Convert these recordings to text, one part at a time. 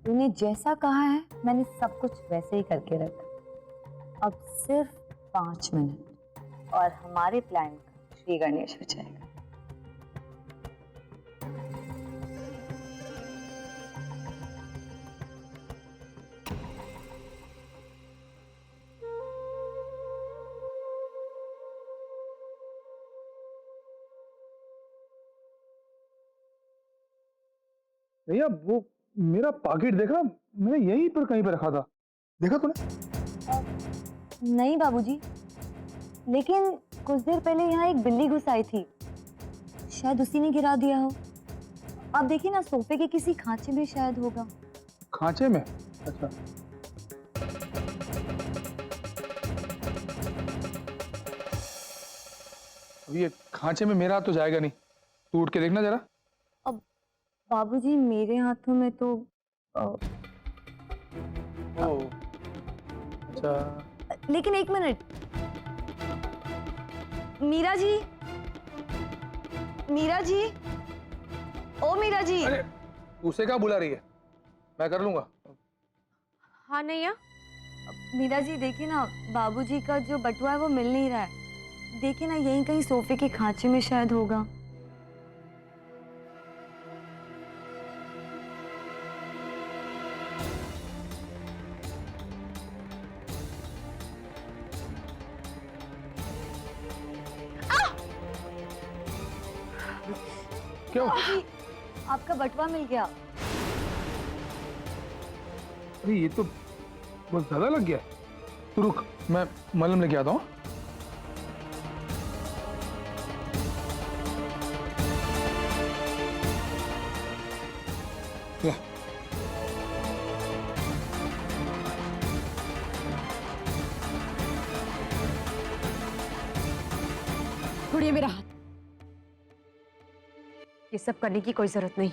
तूने जैसा कहा है मैंने सब कुछ वैसे ही करके रखा। अब सिर्फ 5 मिनट और हमारे प्लान का श्री गणेश हो जाएगा। भैया वो मेरा पॉकेट देखा, मैंने यहीं पर कहीं पर रखा था, देखा तूने? नहीं बाबूजी, लेकिन कुछ देर पहले यहाँ एक बिल्ली घुस आई थी, शायद उसी ने गिरा दिया हो। आप देखिए ना, सोफे के किसी खांचे में शायद होगा। खांचे में? अच्छा। अब ये खांचे में मेरा हाथ तो जाएगा नहीं, तू उठ के देखना जरा। अब बाबूजी मेरे हाथों में तो ओह, अच्छा। लेकिन एक मिनट, मीरा जी, मीरा जी, ओ मीरा जी। अरे उसे क्या बुला रही है, मैं कर लूंगा। हाँ नैया। मीरा जी देखिए ना, बाबूजी का जो बटुआ है वो मिल नहीं रहा है। देखिए ना, यहीं कहीं सोफे के खांचे में शायद होगा। क्यों? बाबूजी, आपका बटुआ मिल गया। अरे ये तो बहुत ज्यादा लग गया। तू रुक, मैं मलहम लेके आता हूँ। ले। छोड़िए मेरा हाथ, ये सब करने की कोई जरूरत नहीं।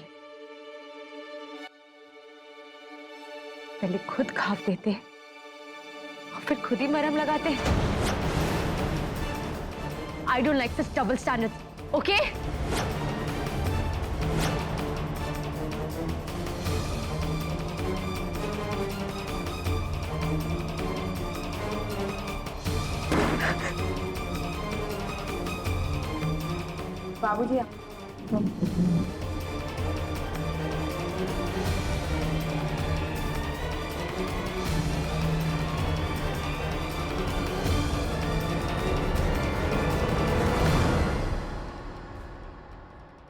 पहले खुद घाव देते और फिर खुद ही मरहम लगाते। I don't like this double standard, okay? बाबूजी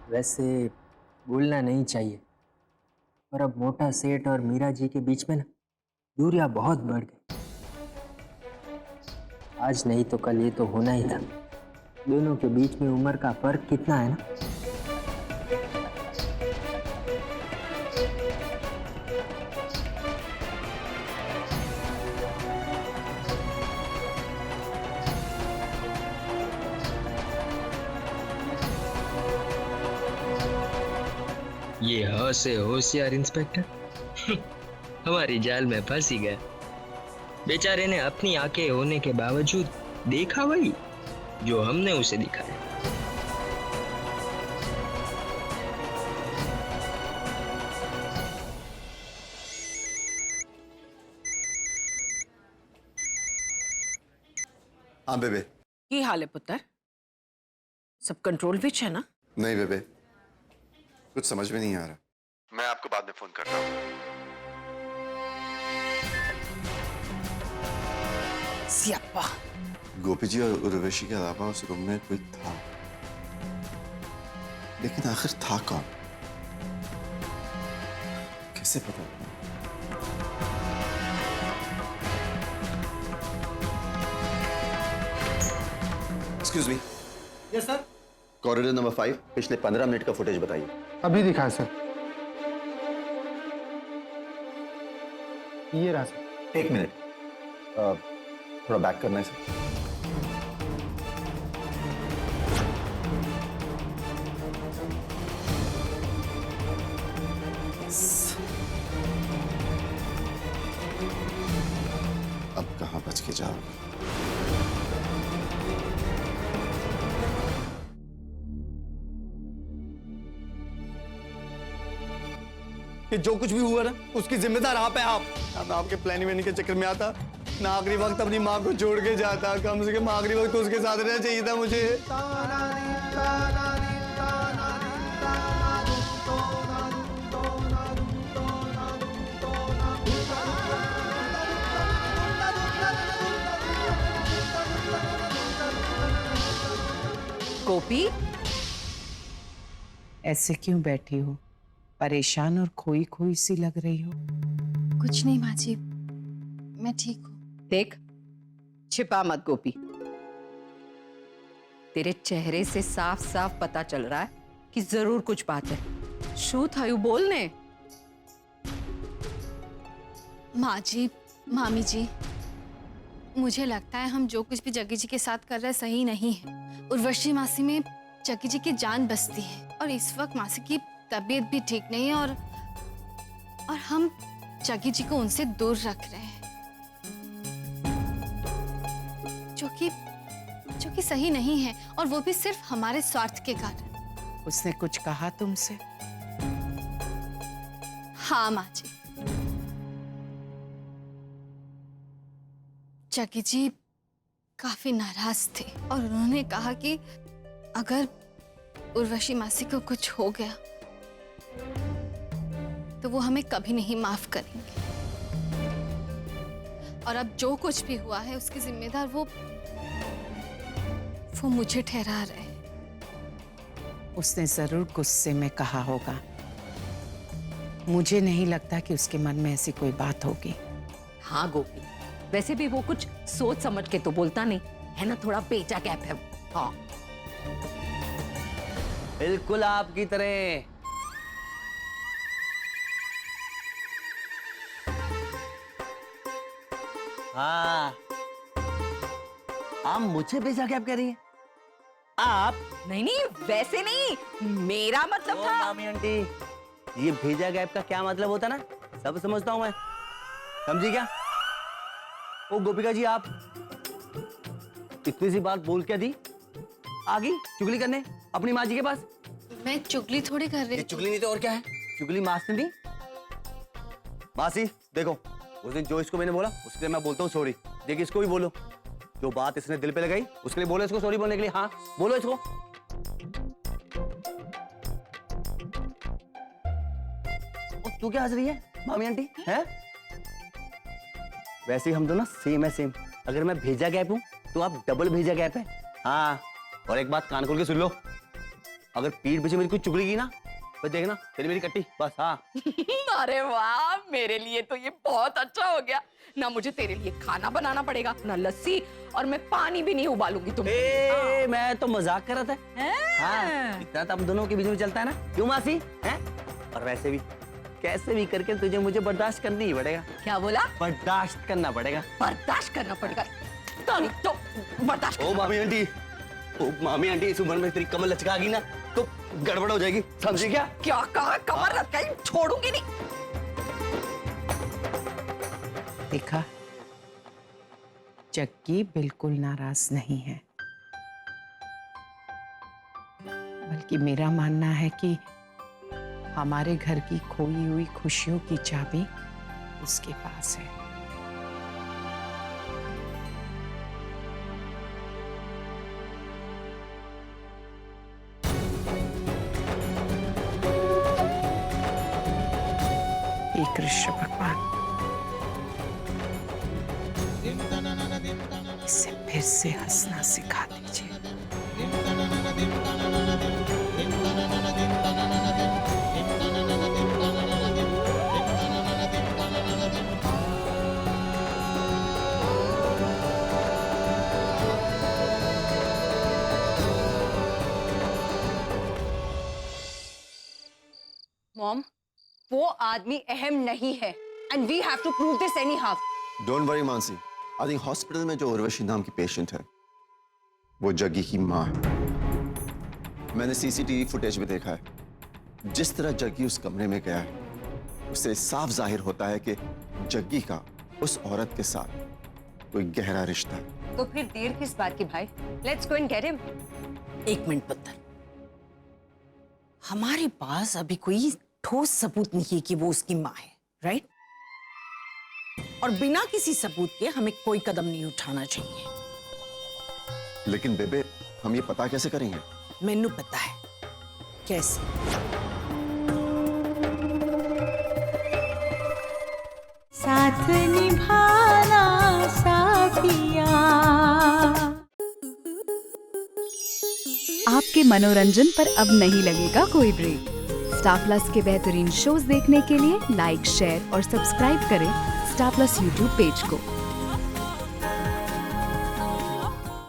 वैसे बोलना नहीं चाहिए, पर अब मोटा सेठ और मीरा जी के बीच में ना दूरियां बहुत बढ़ गई। आज नहीं तो कल ये तो होना ही था। दोनों के बीच में उम्र का फर्क कितना है ना। ये ह से होशियार इंस्पेक्टर हमारी जाल में फंस ही गया। बेचारे ने अपनी आंखें होने के बावजूद देखा वही जो हमने उसे दिखाया। हाँ बेबे। की हाल है पुत्र? सब कंट्रोल विच है ना? नहीं बेबे, कुछ समझ में नहीं आ रहा। मैं आपको बाद में फोन करता हूँ। सियाप्पा। गोपी जी और उर्वशी के अलावा उस रूम में कोई था, लेकिन आखिर था कौन? कैसे पता? Excuse me. Yes sir. Corridor number 5 पिछले 15 मिनट का फुटेज बताइए। अभी दिखा है सर, ये रहा सर। 1 मिनट, थोड़ा बैक करना है सर। अब कहाँ बच के जाओगे? कि जो कुछ भी हुआ ना उसकी जिम्मेदार आप है आप। ना मैं आपके प्लानिंग वेनिंग के चक्कर में आता, ना आखिरी वक्त अपनी माँ को छोड़ के जाता। कम से कम आखिरी वक्त उसके साथ रहना चाहिए था मुझे। गोपी, ऐसे क्यों बैठी हो? परेशान और खोई खोई सी लग रही हो। कुछ नहीं माँ जी, मैं ठीक हूँ। देख, छिपा मत गोपी। तेरे चेहरे से साफ साफ पता चल रहा है कि जरूर कुछ बात है। शू था यू बोलने? माँ जी, मामी जी, मुझे लगता है हम जो कुछ भी जग्गी जी के साथ कर रहे हैं सही नहीं है। उर्वशी मासी में जग्गी जी की जान बसती है और इस वक्त मासी की तबीयत भी ठीक नहीं है और हम जग्गी जी को उनसे दूर रख रहे हैं, जो कि सही नहीं है, और वो भी सिर्फ हमारे स्वार्थ के कारण। उसने कुछ कहा तुमसे? हाँ माँ जी, जग्गी जी काफी नाराज थे और उन्होंने कहा कि अगर उर्वशी मासी को कुछ हो गया तो वो हमें कभी नहीं माफ करेंगे, और अब जो कुछ भी हुआ है उसकी जिम्मेदार वो मुझे ठहरा रहे हैं। उसने जरूर गुस्से में कहा होगा। मुझे नहीं लगता कि उसके मन में ऐसी कोई बात होगी। हाँ गोपी, वैसे भी वो कुछ सोच समझ के तो बोलता नहीं है ना, थोड़ा पेचा कैप है। हाँ बिल्कुल आपकी तरह। हाँ, आप मुझे भेजा क्या कह रही हैं? आप? नहीं नहीं, वैसे नहीं, मेरा मतलब था। मामी आंटी, ये भेजा गैप का क्या मतलब होता ना, सब समझता हूं मैं। समझी क्या? ओ गोपिका जी, आप इतनी सी बात बोल क्या दी? आ गई चुगली करने अपनी माँ जी के पास। मैं चुगली थोड़ी कर रही। ये चुगली नहीं तो और क्या है? चुगली मासी नहीं। मासी देखो, उस दिन जो इसको मैंने बोला उसके लिए मैं बोलता हूँ सॉरी। देखिए इसको भी बोलो, जो बात इसने दिल पे लगाई उसके लिए बोलो इसको सॉरी बोलने के लिए। हाँ बोलो इसको। तू क्या हंस रही है मामी आंटी? है वैसे ही हम दोनों सेम है, सेम। अगर मैं भेजा गैप हूं तो आप डबल भेजा गैप है। हाँ, और एक बात कान खोल के सुन लो, अगर पीठ पीछे मेरी कोई चुगली की ना तो देखना तेरी मेरी कट्टी बस। हाँ अरे वाह, मेरे लिए तो ये बहुत अच्छा हो गया ना। मुझे तेरे लिए खाना बनाना पड़ेगा ना, लस्सी, और मैं पानी भी नहीं उबालूंगी तुम। मैं तो मजाक कर रहा था। हाँ, इतना तो हम दोनों के बीच में चलता है ना, क्यों मासी? हैं? और वैसे भी कैसे भी करके तुझे मुझे बर्दाश्त करना ही पड़ेगा। क्या बोला? बर्दाश्त करना पड़ेगा। बर्दाश्त करना पड़ेगा तो बर्दाश्त। ओ मामी आंटी, ओ मामी आंटी, इस उम्र में तेरी कमर लचका गई ना तो गड़बड़ हो जाएगी, समझी क्या? क्या कहा? कमर लटकाई, छोड़ूंगी नहीं। देखा, जग्गी बिल्कुल नाराज नहीं है, बल्कि मेरा मानना है कि हमारे घर की खोई हुई खुशियों की चाबी उसके पास है। हे कृष्ण भगवान, इसे फिर से हंसना सिखा दीजिए। मॉम, वो आदमी अहम नहीं है, and we have to prove this anyhow. Don't worry Mansi, I think hospital में जो उर्वशी नाम की पेशेंट है वो जग्गी की माँ है। मैंने सीसीटीवी फुटेज में देखा है, जिस तरह जग्गी उस कमरे में गया है उससे साफ जाहिर होता है कि जग्गी का उस औरत के साथ कोई गहरा रिश्ता है। तो फिर देर किस बात की भाई? Let's go and get him. एक मिनट पत्थर, हमारे पास अभी कोई ठोस सबूत नहीं कि वो उसकी माँ है, राइट? और बिना किसी सबूत के हमें कोई कदम नहीं उठाना चाहिए। लेकिन बेबे, हम ये पता कैसे करेंगे? मैनू पता है कैसे। साथ निभाना साथिया। आपके मनोरंजन पर अब नहीं लगेगा कोई ब्रेक। स्टार प्लस के बेहतरीन शोज देखने के लिए लाइक, शेयर और सब्सक्राइब करें स्टार प्लस यूट्यूब पेज को।